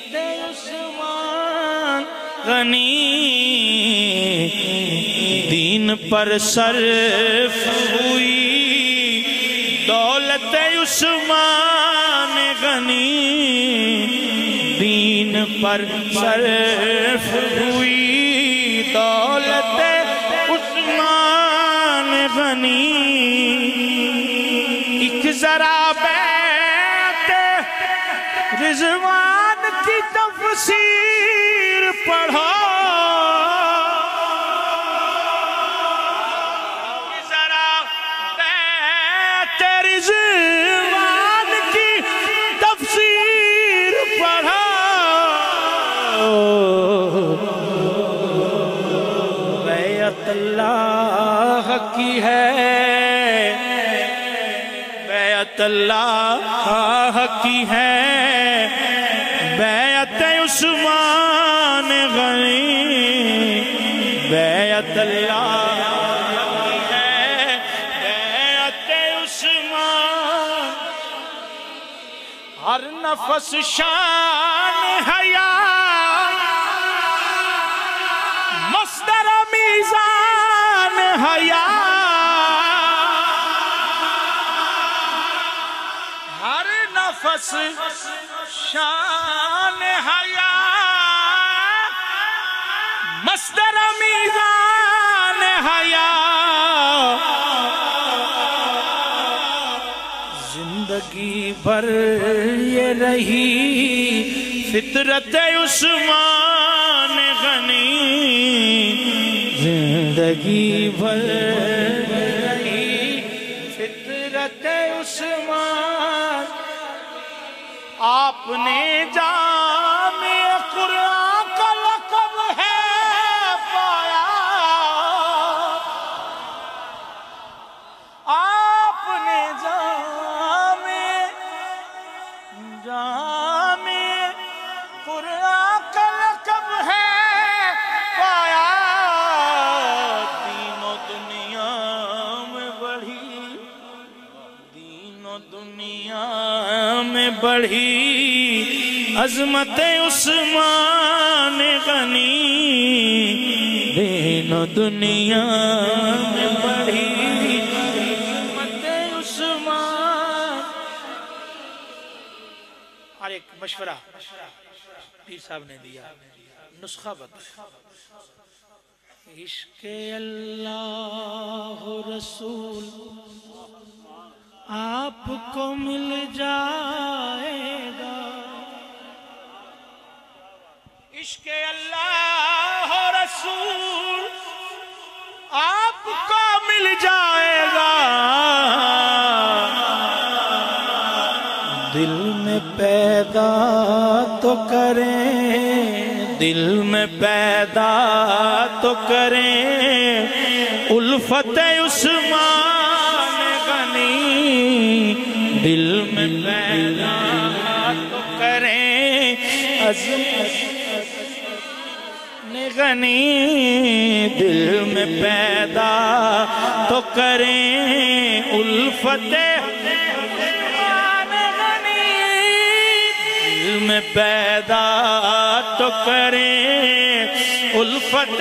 بیعت عثمان غنی دین پر صرف ہوئی دولت عثمان غنی دین پر صرف ہوئی دولت عثمان غنی ایک ذرا بیعت رضوان کی تفسیر پڑھو ذرا بیعت رضوان کی تفسیر پڑھو بیعت اللہ کی ہے بیعت اللہ کی ہے بیعت عثمان غنی بیعت اللہ کی ہے بیعت عثمان ہر نفس شان حیا مصدر میزان حیا ہر نفس شان حیا مصدر میزان حیا زندگی بھر یہ رہی فطرت عثمان غنی زندگی بھر رہی فطرت عثمان آپ نے جامع قرآن کا لقب ہے پایا آپ نے جامع قرآن کا لقب ہے پایا دین و دنیا میں بڑھی دین و دنیا میں بڑھی عظمت عثمان غنی دین و دنیا میں بڑھی عظمت عثمان اور ایک مشورہ پیر صاحب نے دیا نسخہ بتا عشق اللہ رسول آپ کو مل جائے گا عشق اللہ رسول آپ کو مل جائے گا دل میں پیدا تو کریں دل میں پیدا تو کریں الفت عثمان غنی دل میں پیدا تو کریں عظمت غنی دل میں پیدا تو کریں الفت میں پیدا تو کریں الفت